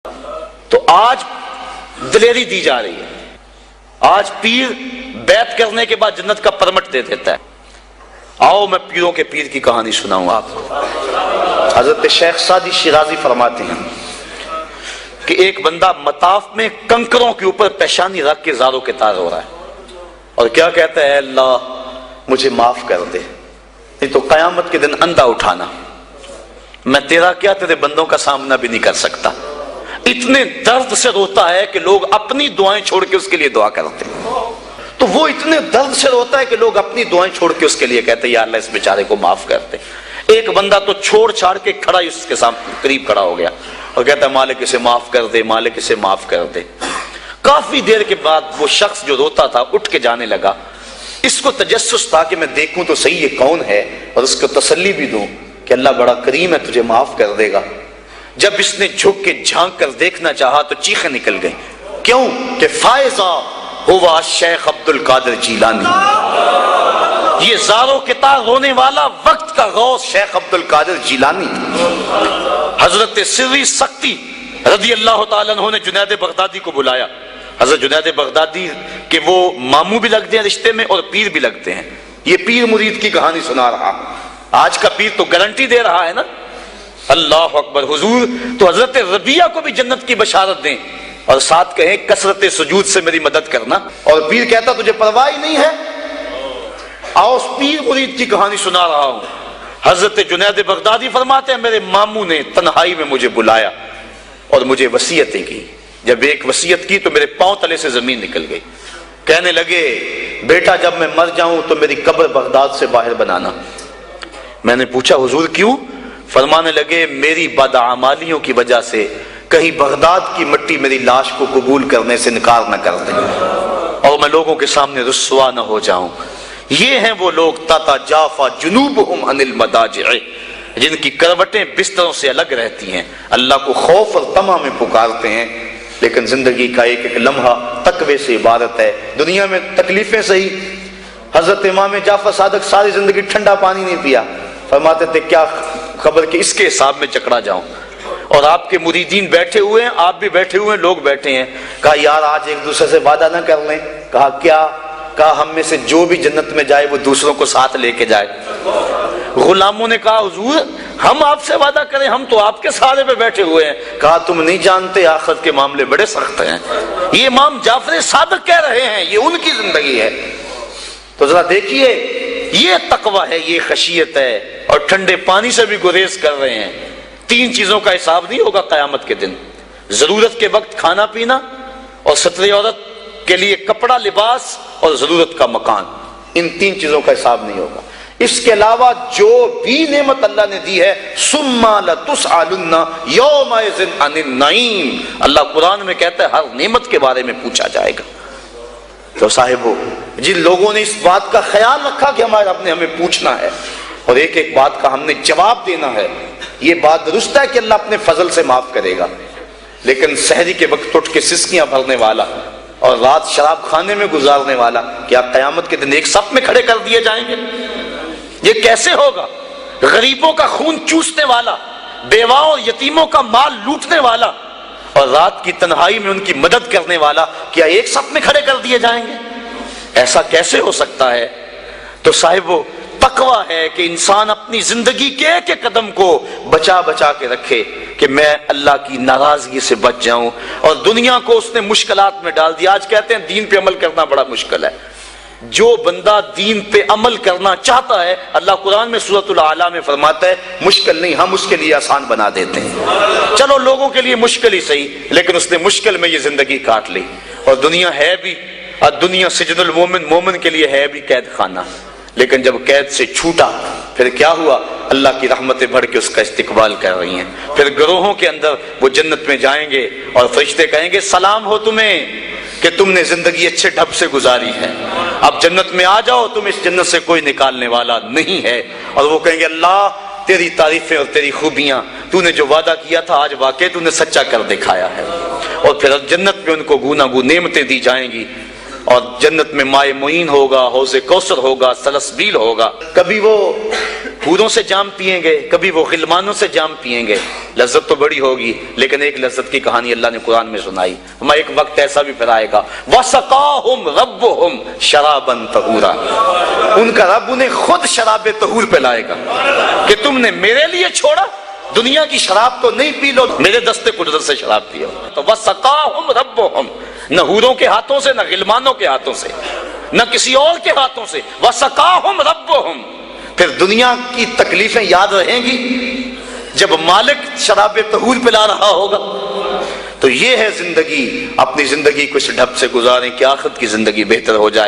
تو آج دلیری دی جا رہی ہے. آج پیر بیعت کرنے کے بعد جنت کا پرمٹ دے دیتا ہے. آؤ میں پیروں کے پیر کی کہانی سناؤں آپ کو. حضرت شیخ سعدی شیرازی فرماتے ہیں کہ ایک بندہ مطاف میں کنکروں کے اوپر پیشانی رکھ کے زاروں کے تار ہو رہا ہے اور کیا کہتا ہے, اللہ مجھے معاف کر دے, نہیں تو قیامت کے دن اندھا اٹھانا, میں تیرا کیا تیرے بندوں کا سامنا بھی نہیں کر سکتا. اتنے درد سے روتا ہے کہ لوگ اپنی دعائیں چھوڑ کے اس کے لیے دعا کرتے ہیں. تو وہ اتنے درد سے روتا ہے کہ لوگ اپنی دعائیں چھوڑ کے اس کے لیے کہتے ہیں یا اللہ اس بیچارے کو معاف کر دے. ایک بندہ تو چھوڑ چھاڑ کے کھڑا ہی اس کے سامنے قریب کھڑا ہو گیا اور کہتا ہے مالک اسے معاف کر دے, مالک اسے معاف کر دے. کافی دیر کے بعد وہ شخص جو روتا تھا اٹھ کے جانے لگا. اس کو تجسس تھا کہ میں دیکھوں تو صحیح یہ کون ہے اور اس کو تسلی بھی دوں کہ اللہ بڑا کریم ہے, تجھے معاف کر دے گا. جب اس نے جھک کے جھانک کر دیکھنا چاہا تو چیخیں نکل گئیں. کیوں کہ فائزہ ہوا شیخ عبد القادر جیلانی, یہ زاروں کے تار رونے والا وقت کا غوث شیخ عبد القادر جیلانی. حضرت سری سختی رضی اللہ تعالیٰ عنہ نے جنید بغدادی کو بلایا. حضرت جنید بغدادی کے وہ ماموں بھی لگتے ہیں رشتے میں اور پیر بھی لگتے ہیں. یہ پیر مرید کی کہانی سنا رہا. آج کا پیر تو گارنٹی دے رہا ہے نا, اللہ اکبر. حضور تو حضرت ربیہ کو بھی جنت کی بشارت دیں اور ساتھ کہیں کثرت سجود سے میری مدد کرنا. اور پیر کہتا تجھے پرواہ ہی نہیں ہے. آؤ اس پیر مرید کی کہانی سنا رہا ہوں. حضرت جنید بغدادی فرماتے ہیں میرے ماموں نے تنہائی میں مجھے بلایا اور مجھے وصیتیں کی. جب ایک وصیت کی تو میرے پاؤں تلے سے زمین نکل گئی. کہنے لگے بیٹا جب میں مر جاؤں تو میری قبر بغداد سے باہر بنانا. میں نے پوچھا حضور کیوں؟ فرمانے لگے میری بدعمالیوں کی وجہ سے کہیں بغداد کی مٹی میری لاش کو قبول کرنے سے انکار نہ کر دیں اور میں لوگوں کے سامنے رسوا نہ ہو جاؤں. یہ ہیں وہ لوگ تتجافا جنوبہم عن المضاجع, جن کی کروٹیں بستروں سے الگ رہتی ہیں, اللہ کو خوف اور طمع میں پکارتے ہیں, لیکن زندگی کا ایک ایک لمحہ تقوی سے عبارت ہے. دنیا میں تکلیفیں سہی. حضرت امام جعفر صادق ساری زندگی ٹھنڈا پانی نہیں پیا. فرماتے تھے کیا خبر کہ اس کے حساب میں چکرا جاؤں. اور آپ کے مریدین بیٹھے ہوئے ہیں, آپ بھی بیٹھے ہوئے ہیں, لوگ بیٹھے ہیں. کہا یار آج ایک دوسرے سے وعدہ نہ کر لیں. کہا کیا؟ کہا ہم میں سے جو بھی جنت میں جائے وہ دوسروں کو ساتھ لے کے جائے. غلاموں نے کہا حضور ہم آپ سے وعدہ کریں, ہم تو آپ کے سہارے پہ بیٹھے ہوئے ہیں. کہا تم نہیں جانتے آخرت کے معاملے بڑے سخت ہیں. یہ امام جعفر صادق کہہ رہے ہیں, یہ ان کی زندگی ہے. تو ذرا دیکھیے یہ تقوی ہے, یہ خشیت ہے, اور ٹھنڈے پانی سے بھی گریز کر رہے ہیں. 3 چیزوں کا حساب نہیں ہوگا قیامت کے دن. ضرورت کے وقت کھانا پینا, اور ستر عورت کے لیے کپڑا لباس, اور ضرورت کا مکان. ان 3 چیزوں کا حساب نہیں ہوگا. اس کے علاوہ جو بھی نعمت اللہ نے دی ہے ثم لتسألن یومئذ عن النعیم, اللہ قرآن میں کہتا ہے ہر نعمت کے بارے میں پوچھا جائے گا. تو صاحبو جن لوگوں نے اس بات کا خیال رکھا کہ ہمارے رب نے ہمیں پوچھنا ہے اور ایک ایک بات کا ہم نے جواب دینا ہے, یہ بات درست ہے کہ اللہ اپنے فضل سے معاف کرے گا. لیکن سحری کے وقت اٹھ کے سسکیاں بھرنے والا اور رات شراب خانے میں گزارنے والا کیا قیامت کے دن ایک صف میں کھڑے کر دیے جائیں گے؟ یہ کیسے ہوگا؟ غریبوں کا خون چوسنے والا, بیواؤں اور یتیموں کا مال لوٹنے والا اور رات کی تنہائی میں ان کی مدد کرنے والا کیا ایک صف میں کھڑے کر دیے جائیں گے؟ ایسا کیسے ہو سکتا ہے؟ تو صاحب وہ تقوی ہے کہ انسان اپنی زندگی کے ایک ایک قدم کو بچا بچا کے رکھے کہ میں اللہ کی ناراضگی سے بچ جاؤں. اور دنیا کو اس نے مشکلات میں ڈال دیا. آج کہتے ہیں دین پہ عمل کرنا بڑا مشکل ہے. جو بندہ دین پہ عمل کرنا چاہتا ہے اللہ قرآن میں سورۃ الاعلیٰ میں فرماتا ہے مشکل نہیں, ہم اس کے لیے آسان بنا دیتے ہیں. چلو لوگوں کے لیے مشکل ہی صحیح, لیکن اس نے مشکل میں یہ زندگی کاٹ لی. اور دنیا ہے بھی, دنیا سجن المومن, مومن کے لیے ہے بھی قید خانہ. لیکن جب قید سے چھوٹا پھر کیا ہوا؟ اللہ کی رحمتیں بڑھ کے اس کا استقبال کر رہی ہیں. پھر گروہوں کے اندر وہ جنت میں جائیں گے اور فرشتے کہیں گے سلام ہو تمہیں کہ تم نے زندگی اچھے ڈھب سے گزاری ہے, اب جنت میں آ جاؤ, تم اس جنت سے کوئی نکالنے والا نہیں ہے. اور وہ کہیں گے اللہ تیری تعریفیں اور تیری خوبیاں, تو نے جو وعدہ کیا تھا آج واقعی تو نے سچا کر دکھایا ہے. اور پھر جنت میں ان کو گونا گو نعمتیں دی جائیں گی, اور جنت میں مائے معین ہوگا, حوض کوثر ہوگا, سلسبیل ہوگا. کبھی وہ حوروں سے جام پیئیں گے، کبھی وہ غلمانوں سے جام پیئیں گے، لذت تو بڑی ہوگی، لیکن ایک لذت کی کہانی اللہ نے قرآن میں سنائی، ہمیں ایک وقت ایسا بھی پھر آئے گا وَسَقَاهُمْ رَبُّهُمْ شَرَابًا طَهُورًا، ان کا رب انہیں خود شراب طہور پلائے گا کہ تم نے میرے لیے چھوڑا، دنیا کی شراب تو نہیں پی لو، میرے دستے قدرت سے شراب پیو۔ تو وَسَقَاهُمْ رَبُّهُمْ، نہ حوروں کے ہاتھوں سے، نہ غلمانوں کے ہاتھوں سے، نہ کسی اور کے ہاتھوں سے، وَسَقَاهُمْ رَبُّهُمْ۔ پھر دنیا کی تکلیفیں یاد رہیں گی جب مالک شراب طہور پلا رہا ہوگا۔ تو یہ ہے زندگی، اپنی زندگی کو اس ڈھب سے گزاریں کہ آخرت کی زندگی بہتر ہو جائے۔